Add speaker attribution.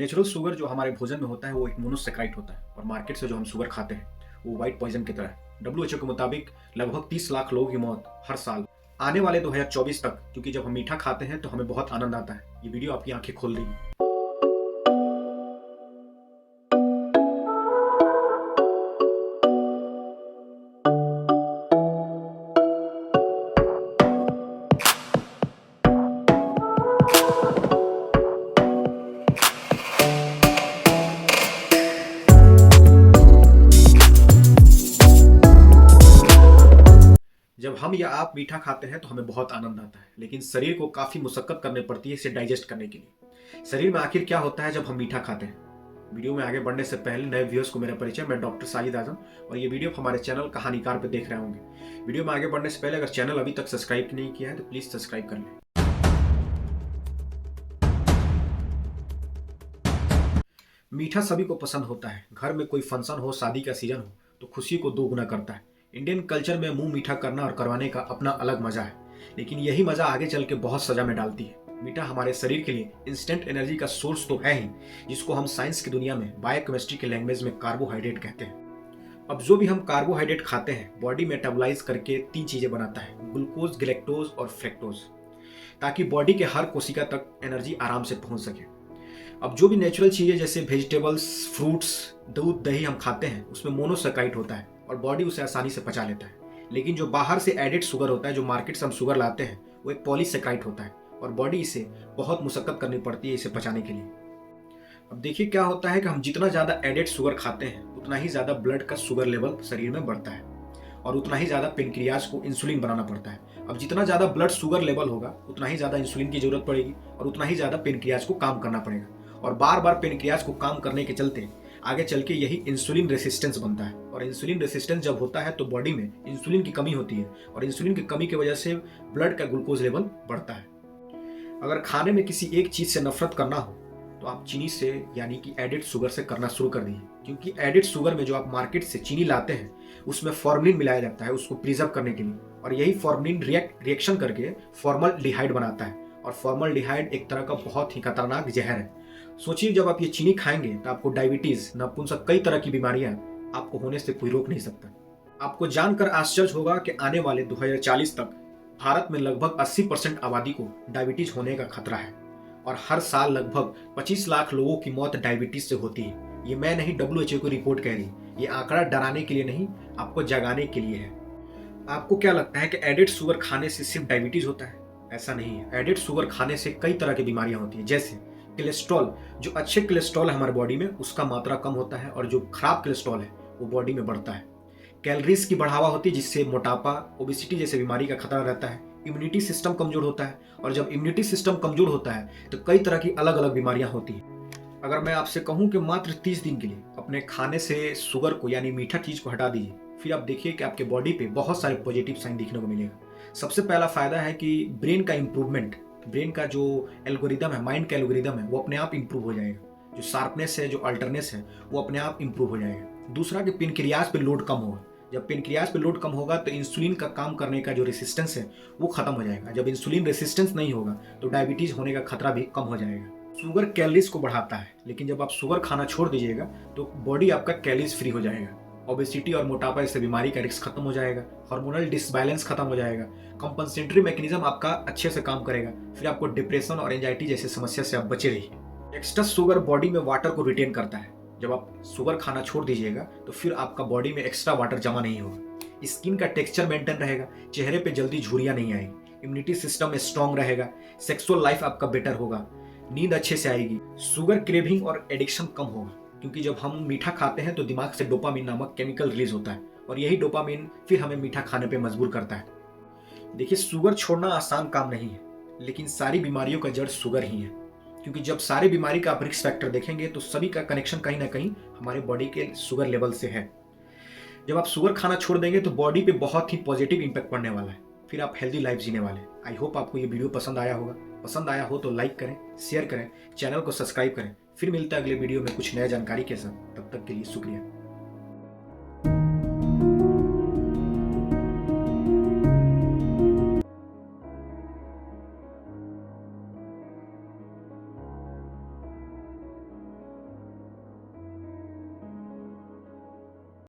Speaker 1: Natural sugar जो हमारे भोजन में होता है वो एक मोनोसेक्राइड होता है और मार्केट से जो हम शुगर खाते हैं वो व्हाइट पॉइजन की तरह है। डब्ल्यूएचओ के मुताबिक लगभग 30 लाख लोगों की मौत हर साल आने वाले 2024 तक, क्योंकि जब हम मीठा खाते हैं तो हमें बहुत आनंद आता है। ये वीडियो आपकी आंखें खोल देगी। जब हम या आप मीठा खाते हैं तो हमें बहुत आनंद आता है, लेकिन शरीर को काफी मुशक्कत करनी पड़ती है इसे डाइजेस्ट करने के लिए। शरीर में आखिर क्या होता है जब हम मीठा खाते हैं? वीडियो में आगे बढ़ने से पहले नए व्यूअर्स को मेरा परिचय। मैं डॉक्टर साजिद आजम और ये वीडियो हमारे चैनल कहानीकार पे देख रहे होंगे। वीडियो में आगे बढ़ने से पहले अगर चैनल अभी तक सब्सक्राइब नहीं किया है तो प्लीज सब्सक्राइब कर लें। मीठा सभी को पसंद होता है। घर में कोई फंक्शन हो, शादी का सीजन हो तो खुशी को दोगुना करता है। इंडियन कल्चर में मुंह मीठा करना और करवाने का अपना अलग मजा है, लेकिन यही मजा आगे चल के बहुत सजा में डालती है। मीठा हमारे शरीर के लिए इंस्टेंट एनर्जी का सोर्स तो है ही, जिसको हम साइंस की दुनिया में बायोकेमिस्ट्री के लैंग्वेज में कार्बोहाइड्रेट कहते हैं। अब जो भी हम कार्बोहाइड्रेट खाते हैं बॉडी मेटाबोलाइज करके तीन चीजें बनाता है, ग्लूकोज, गैलेक्टोज और फ्रैक्टोज, ताकि बॉडी के हर कोशिका तक एनर्जी आराम से पहुंच सके। अब जो भी नेचुरल चीजें जैसे वेजिटेबल्स, फ्रूट्स, दूध, दही हम खाते हैं उसमें मोनोसेक्राइड होता है और बॉडी उसे आसानी से पचा लेता है। लेकिन जो बाहर से एडेड शुगर होता है, जो मार्केट से हम शुगर लाते हैं, वो एक पॉलीसेक्राइड होता है और बॉडी इसे बहुत मुशक्कत करनी पड़ती है इसे पचाने के लिए। अब देखिए क्या होता है कि हम जितना ज़्यादा एडेड शुगर खाते हैं उतना ही ज़्यादा ब्लड का शुगर लेवल शरीर में बढ़ता है और उतना ही ज़्यादा पेनक्रियाज को इंसुलिन बनाना पड़ता है। अब जितना ज़्यादा ब्लड शुगर लेवल होगा उतना ही ज़्यादा इंसुलिन की जरूरत पड़ेगी और उतना ही ज़्यादा पेनक्रियाज को काम करना पड़ेगा और बार बार पेनक्रियाज को काम करने के चलते आगे चल के यही इंसुलिन रेसिस्टेंस बनता है। और इंसुलिन रेसिस्टेंस जब होता है तो बॉडी में इंसुलिन की कमी होती है और इंसुलिन की कमी की वजह से ब्लड का ग्लूकोज लेवल बढ़ता है। अगर खाने में किसी एक चीज से नफरत करना हो तो आप चीनी से यानी कि एडेड शुगर से करना शुरू कर दीजिए, क्योंकि एडेड शुगर में जो आप मार्केट से चीनी लाते हैं उसमें फॉर्मलिन मिलाया जाता है उसको प्रिजर्व करने के लिए, और यही फॉर्मलिन रिएक्शन करके फॉर्मलडिहाइड बनाता है और फॉर्मलडिहाइड एक तरह का बहुत ही खतरनाक जहर है। सोचिए जब आप ये चीनी खाएंगे तो आपको डायबिटीज, नपुंसक, कई तरह की बीमारियां आपको होने से कोई रोक नहीं सकता। आपको जानकर आश्चर्य होगा कि आने वाले 2040 तक भारत में लगभग 80% आबादी को डायबिटीज होने का खतरा है और हर साल लगभग 25 लाख लोगों की मौत डायबिटीज से होती है। ये मैं नहीं, डब्ल्यूएचओ की रिपोर्ट कह रही। ये आंकड़ा डराने के लिए नहीं, आपको जगाने के लिए है। आपको क्या लगता है कि एडेड शुगर खाने से सिर्फ डायबिटीज होता है? ऐसा नहीं है। एडेड शुगर खाने से कई तरह की बीमारियां होती है, जैसे कोलेस्ट्रॉल। जो अच्छे कोलेस्ट्रॉल है हमारे बॉडी में उसका मात्रा कम होता है और जो खराब कोलेस्ट्रॉल है वो बॉडी में बढ़ता है। कैलोरीज की बढ़ावा होती है जिससे मोटापा, ओबेसिटी जैसे बीमारी का खतरा रहता है। इम्यूनिटी सिस्टम कमजोर होता है और जब इम्यूनिटी सिस्टम कमजोर होता है तो कई तरह की अलग अलग बीमारियां होती हैं। अगर मैं आपसे कहूं कि मात्र 30 दिन के लिए अपने खाने से शुगर को यानी मीठा चीज को हटा दीजिए, फिर आप देखिए कि आपके बॉडी पे बहुत सारे पॉजिटिव साइन दिखने को मिलेगा। सबसे पहला फायदा है कि ब्रेन का इंप्रूवमेंट, ब्रेन का जो एल्गोरिदम है, माइंड का एल्गोरिदम है, वो अपने आप इंप्रूव हो जाएगा। जो शार्पनेस है, जो अल्टरनेस है, वो अपने आप इंप्रूव हो जाएगा। दूसरा कि पेनक्रियाज पे लोड कम होगा। जब पेनक्रियाज पे लोड कम होगा तो इंसुलिन का काम करने का जो रेसिस्टेंस है वो खत्म हो जाएगा। जब इंसुलिन रेसिस्टेंस नहीं होगा तो डायबिटीज होने का खतरा भी कम हो जाएगा। शुगर कैलोरीज को बढ़ाता है, लेकिन जब आप शुगर खाना छोड़ दीजिएगा तो बॉडी आपका कैलोरीज फ्री हो जाएगा। ओबेसिटी और मोटापा जैसे बीमारी का रिस्क खत्म हो जाएगा। हार्मोनल डिसबैलेंस खत्म हो जाएगा। कंपनसेटरी मैकेनिज्म आपका अच्छे से काम करेगा। फिर आपको डिप्रेशन और एंजाइटी जैसे समस्या से आप बचे रहिए। एक्स्ट्रा शुगर बॉडी में वाटर को रिटेन करता है। जब आप शुगर खाना छोड़ दीजिएगा तो फिर आपका बॉडी में एक्स्ट्रा वाटर जमा नहीं होगा। स्किन का टेक्सचर मेंटेन रहेगा, चेहरे पे जल्दी झुर्रियां नहीं आएगी, इम्यूनिटी सिस्टम स्ट्रांग रहेगा, सेक्सुअल लाइफ आपका बेटर होगा, नींद अच्छे से आएगी, शुगर क्रेविंग और एडिक्शन कम होगा, क्योंकि जब हम मीठा खाते हैं तो दिमाग से डोपामिन नामक केमिकल रिलीज होता है और यही डोपामिन फिर हमें मीठा खाने पे मजबूर करता है। देखिए, शुगर छोड़ना आसान काम नहीं है, लेकिन सारी बीमारियों का जड़ शुगर ही है, क्योंकि जब सारी बीमारी का आप रिस्क फैक्टर देखेंगे तो सभी का कनेक्शन कहीं ना कहीं हमारे बॉडी के शुगर लेवल से है। जब आप शुगर खाना छोड़ देंगे तो बॉडी पे बहुत ही पॉजिटिव इंपैक्ट पड़ने वाला है, फिर आप हेल्दी लाइफ जीने वाले हैं। आई होप आपको ये वीडियो पसंद आया होगा। पसंद आया हो तो लाइक करें, शेयर करें, चैनल को सब्सक्राइब करें। फिर मिलता है अगले वीडियो में कुछ नया जानकारी के साथ। तब तक के लिए शुक्रिया।